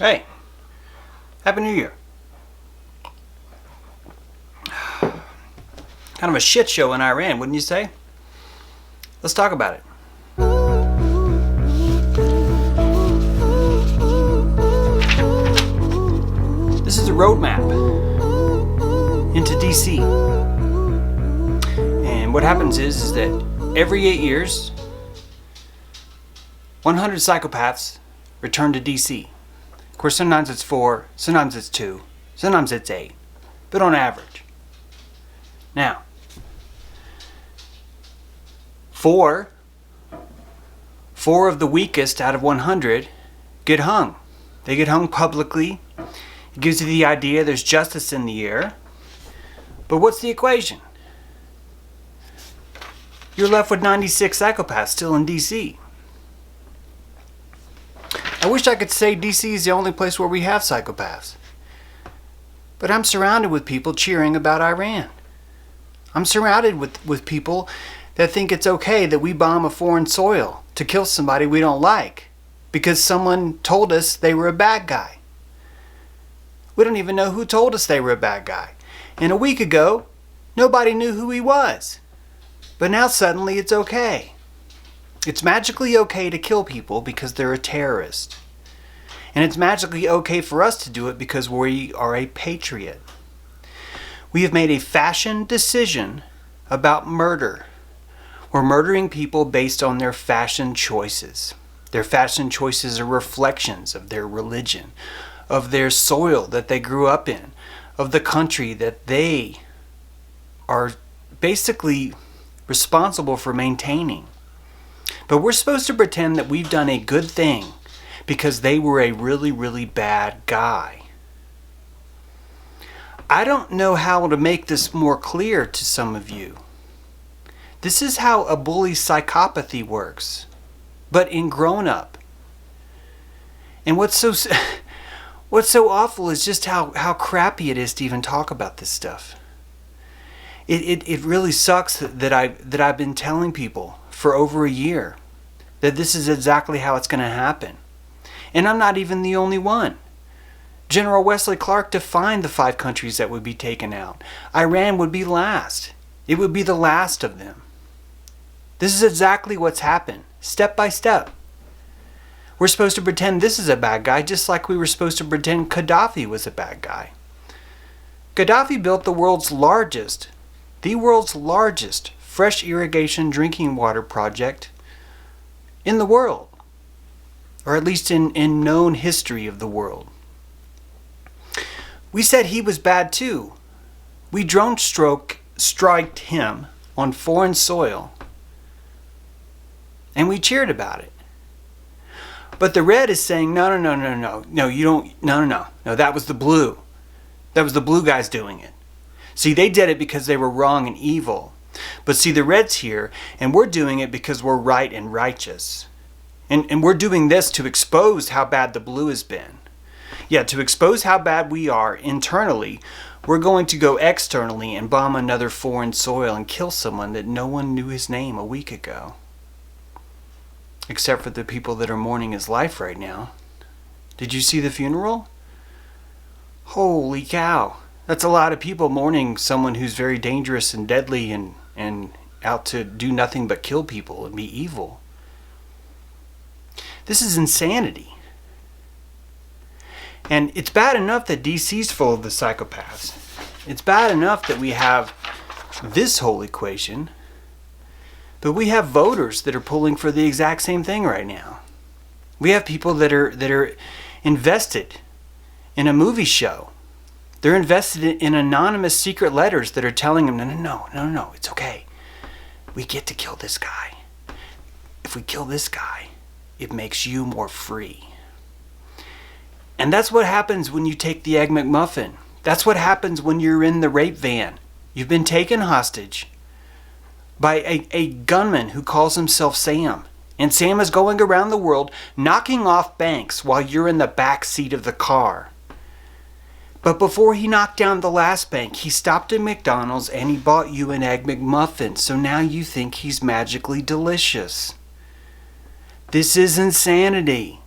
Hey, Happy New Year. Kind of a shit show in Iran, wouldn't you say? Let's talk about it. This is a roadmap into DC. And what happens is that every 8 years, 100 psychopaths return to DC. Of course, sometimes it's 4, sometimes it's 2, sometimes it's 8, but on average. Now, 4 of the weakest out of 100 get hung. They get hung publicly. It gives you the idea there's justice in the air. But what's the equation? You're left with 96 psychopaths still in DC. I wish I could say DC is the only place where we have psychopaths. But I'm surrounded with people cheering about Iran. I'm surrounded with people that think it's okay that we bomb a foreign soil to kill somebody we don't like because someone told us they were a bad guy. We don't even know who told us they were a bad guy. And a week ago, nobody knew who he was. But now suddenly it's okay. It's magically okay to kill people because they're a terrorist. And it's magically okay for us to do it because we are a patriot. We have made a fashion decision about murder. We're murdering people based on their fashion choices. Their fashion choices are reflections of their religion, of their soil that they grew up in, of the country that they are basically responsible for maintaining. But we're supposed to pretend that we've done a good thing because they were a really, really bad guy. I don't know how to make this more clear to some of you. This is how a bully's psychopathy works, but in grown-up. And what's so awful is just how crappy it is to even talk about this stuff. It really sucks that I've been telling people for over a year that this is exactly how it's going to happen. And I'm not even the only one. General Wesley Clark defined the 5 countries that would be taken out. Iran would be last. It would be the last of them. This is exactly what's happened, step by step. We're supposed to pretend this is a bad guy just like we were supposed to pretend Gaddafi was a bad guy. Gaddafi built the world's largest fresh irrigation drinking water project in the world, or at least in known history of the world. We said he was bad too. We drone striked him on foreign soil, and we cheered about it. But the red is saying, no, you don't, no, that was the blue. That was the blue guys doing it. See, they did it because they were wrong and evil. But see, the red's here, and we're doing it because we're right and righteous. And we're doing this to expose how bad the blue has been. Yeah, to expose how bad we are internally, we're going to go externally and bomb another foreign soil and kill someone that no one knew his name a week ago. Except for the people that are mourning his life right now. Did you see the funeral? Holy cow. That's a lot of people mourning someone who's very dangerous and deadly and out to do nothing but kill people and be evil. This is insanity. And it's bad enough that DC's full of the psychopaths. It's bad enough that we have this whole equation. But we have voters that are pulling for the exact same thing right now. We have people that are invested in a movie show. They're invested in anonymous secret letters that are telling them, no, it's okay. We get to kill this guy. If we kill this guy, it makes you more free. And that's what happens when you take the Egg McMuffin. That's what happens when you're in the rape van. You've been taken hostage by a gunman who calls himself Sam. And Sam is going around the world knocking off banks while you're in the back seat of the car. But before he knocked down the last bank, he stopped at McDonald's and he bought you an Egg McMuffin. So now you think he's magically delicious. This is insanity.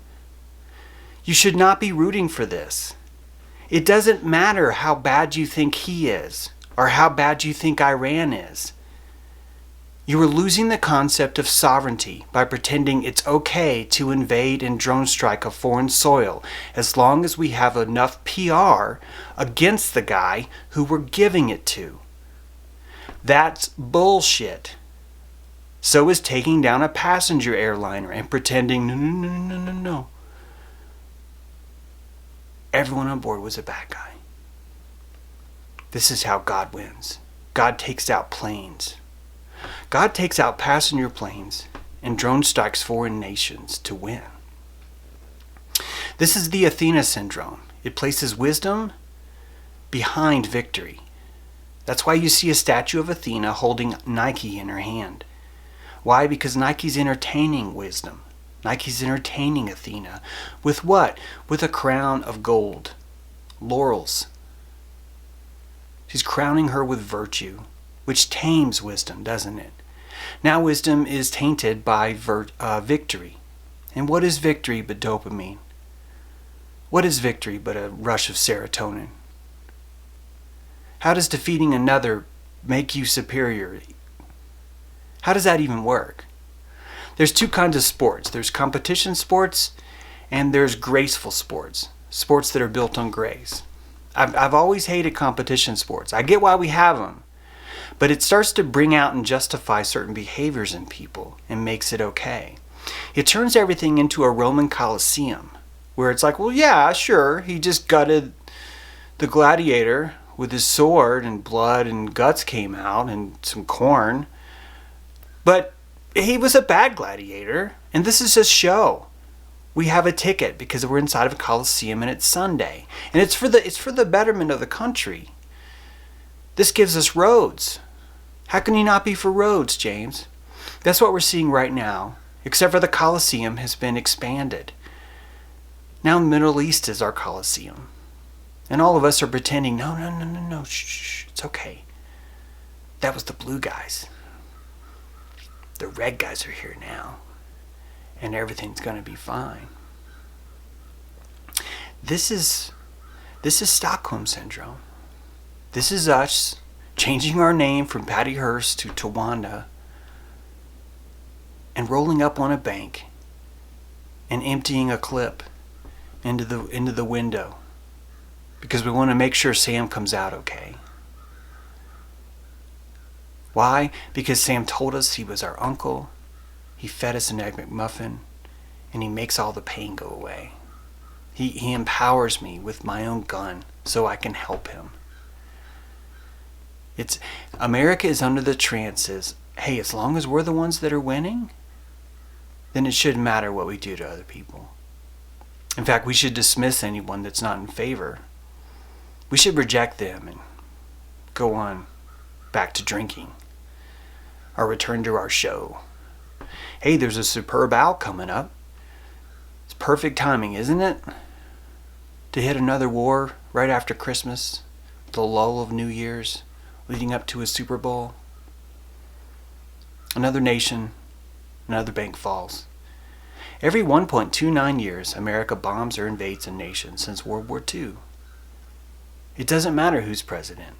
You should not be rooting for this. It doesn't matter how bad you think he is or how bad you think Iran is. You are losing the concept of sovereignty by pretending it's okay to invade and drone strike a foreign soil as long as we have enough PR against the guy who we're giving it to. That's bullshit. So is taking down a passenger airliner and pretending, no. Everyone on board was a bad guy. This is how God wins. God takes out planes. God takes out passenger planes and drone strikes foreign nations to win. This is the Athena syndrome. It places wisdom behind victory. That's why you see a statue of Athena holding Nike in her hand. Why? Because Nike's entertaining wisdom. Nike's entertaining Athena. With what? With a crown of gold. Laurels. She's crowning her with virtue, which tames wisdom, doesn't it? Now wisdom is tainted by victory. And what is victory but dopamine? What is victory but a rush of serotonin? How does defeating another make you superior? How does that even work? There's two kinds of sports. There's competition sports and there's graceful sports. Sports that are built on grace. I've always hated competition sports. I get why we have them. But it starts to bring out and justify certain behaviors in people and makes it okay. It turns everything into a Roman Colosseum where it's like, well, yeah, sure, he just gutted the gladiator with his sword and blood and guts came out and some corn. But he was a bad gladiator, and this is a show. We have a ticket because we're inside of a Colosseum and it's Sunday. And it's for the betterment of the country. This gives us roads. How can you not be for roads, James? That's what we're seeing right now, except for the Colosseum has been expanded. Now the Middle East is our Colosseum. And all of us are pretending, no, shh, it's okay. That was the blue guys. The red guys are here now. And everything's going to be fine. This is Stockholm Syndrome. This is us changing our name from Patty Hearst to Tawanda and rolling up on a bank and emptying a clip into the window because we want to make sure Sam comes out okay. Why? Because Sam told us he was our uncle. He fed us an Egg McMuffin, and he makes all the pain go away. He empowers me with my own gun so I can help him. America is under the trances, hey, as long as we're the ones that are winning, then it shouldn't matter what we do to other people. In fact, we should dismiss anyone that's not in favor. We should reject them and go on back to drinking or return to our show. Hey, there's a superb owl coming up. It's perfect timing, isn't it? To hit another war right after Christmas, the lull of New Year's, leading up to a Super Bowl. Another nation, another bank falls. Every 1.29 years, America bombs or invades a nation since World War II. It doesn't matter who's president.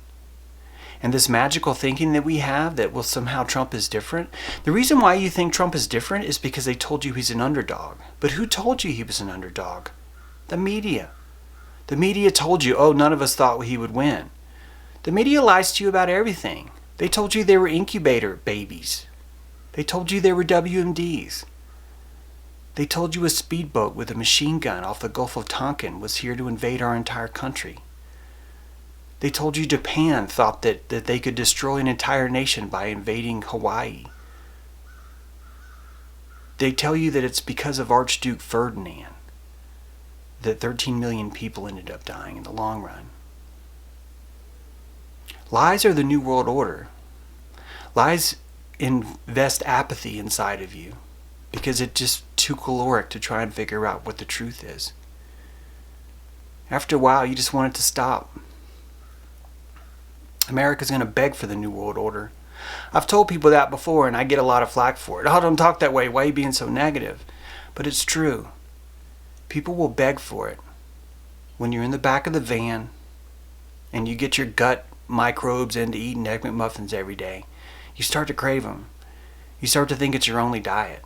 And this magical thinking that we have that, well, somehow Trump is different. The reason why you think Trump is different is because they told you he's an underdog. But who told you he was an underdog? The media. The media told you, oh, none of us thought he would win. The media lies to you about everything. They told you they were incubator babies. They told you they were WMDs. They told you a speedboat with a machine gun off the Gulf of Tonkin was here to invade our entire country. They told you Japan thought that they could destroy an entire nation by invading Hawaii. They tell you that it's because of Archduke Ferdinand that 13 million people ended up dying in the long run. Lies are the New World Order. Lies invest apathy inside of you because it's just too caloric to try and figure out what the truth is. After a while, you just want it to stop. America's going to beg for the New World Order. I've told people that before and I get a lot of flack for it. Oh, don't talk that way. Why are you being so negative? But it's true. People will beg for it. When you're in the back of the van and you get your gut microbes into eating Egg McMuffins every day, you start to crave them. You start to think it's your only diet.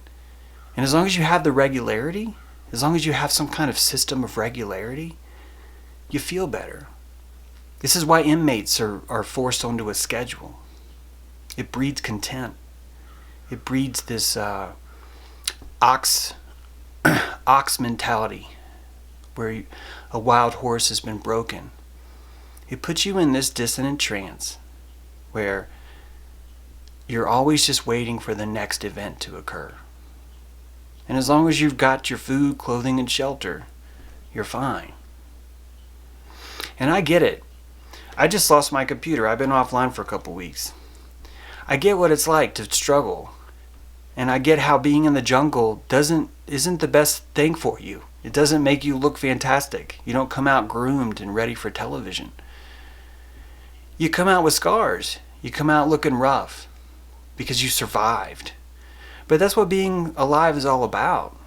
And as long as you have the regularity, as long as you have some kind of system of regularity, you feel better. This is why inmates are forced onto a schedule. It breeds content. It breeds this ox mentality where a wild horse has been broken. It puts you in this dissonant trance where you're always just waiting for the next event to occur. And as long as you've got your food, clothing, and shelter, you're fine. And I get it. I just lost my computer. I've been offline for a couple weeks. I get what it's like to struggle. And I get how being in the jungle isn't the best thing for you. It doesn't make you look fantastic. You don't come out groomed and ready for television. You come out with scars. You come out looking rough because you survived. But that's what being alive is all about.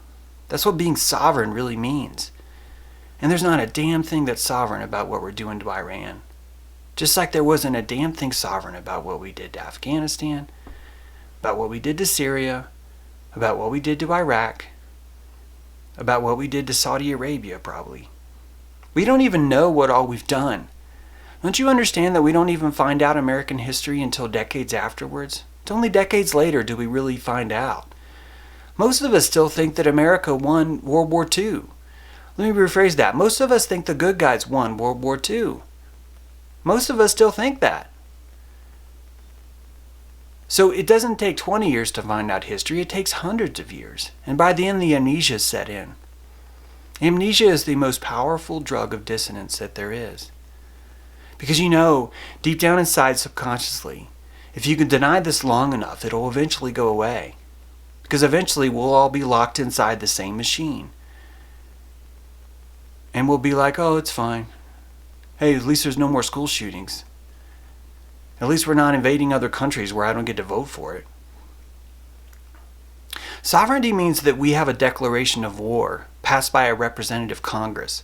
That's what being sovereign really means. And there's not a damn thing that's sovereign about what we're doing to Iran. Just like there wasn't a damn thing sovereign about what we did to Afghanistan, about what we did to Syria, about what we did to Iraq, about what we did to Saudi Arabia, probably. We don't even know what all we've done. Don't you understand that we don't even find out American history until decades afterwards? It's only decades later do we really find out. Most of us still think that America won World War II. Let me rephrase that. Most of us think the good guys won World War II. Most of us still think that. So it doesn't take 20 years to find out history. It takes hundreds of years. And by the end, the amnesia set in. Amnesia is the most powerful drug of dissonance that there is. Because you know, deep down inside subconsciously, if you can deny this long enough, it'll eventually go away. Because eventually we'll all be locked inside the same machine. And we'll be like, oh, it's fine. Hey, at least there's no more school shootings. At least we're not invading other countries where I don't get to vote for it. Sovereignty means that we have a declaration of war passed by a representative Congress.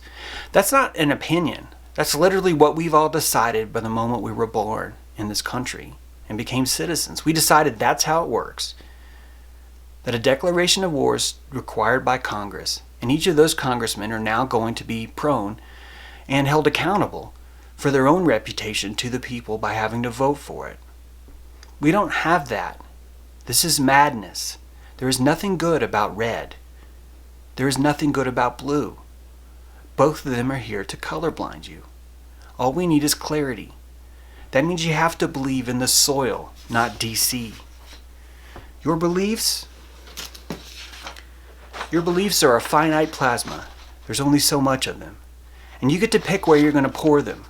That's not an opinion. That's literally what we've all decided by the moment we were born in this country and became citizens. We decided that's how it works. That a declaration of war is required by Congress, and each of those congressmen are now going to be prone and held accountable for their own reputation to the people by having to vote for it. We don't have that. This is madness. There is nothing good about red. There is nothing good about blue. Both of them are here to colorblind you. All we need is clarity. That means you have to believe in the soil, not DC. Your beliefs are a finite plasma. There's only so much of them. And you get to pick where you're going to pour them.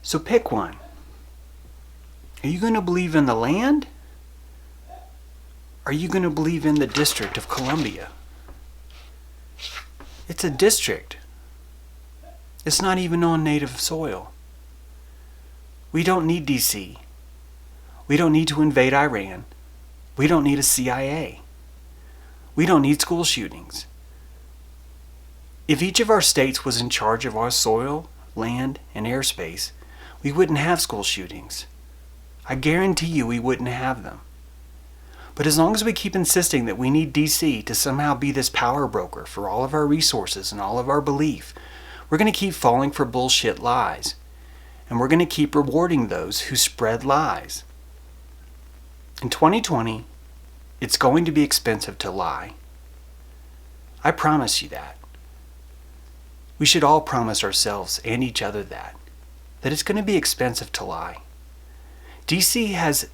So pick one. Are you going to believe in the land? Are you going to believe in the District of Columbia? It's a district. It's not even on native soil. We don't need DC. We don't need to invade Iran. We don't need a CIA. We don't need school shootings. If each of our states was in charge of our soil, land, and airspace, we wouldn't have school shootings. I guarantee you we wouldn't have them. But as long as we keep insisting that we need DC to somehow be this power broker for all of our resources and all of our belief, we're going to keep falling for bullshit lies. And we're going to keep rewarding those who spread lies. In 2020, it's going to be expensive to lie. I promise you that. We should all promise ourselves and each other that it's going to be expensive to lie. DC has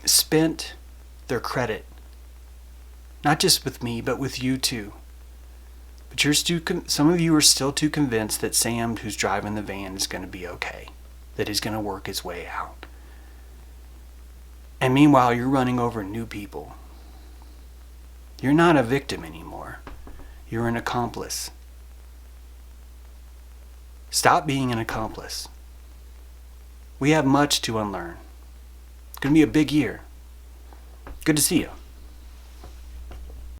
spent their credit, not just with me, but with you too. But some of you are still too convinced that Sam, who's driving the van, is going to be okay, that he's going to work his way out. And meanwhile, you're running over new people. You're not a victim anymore. You're an accomplice. Stop being an accomplice. We have much to unlearn. It's going to be a big year. Good to see you.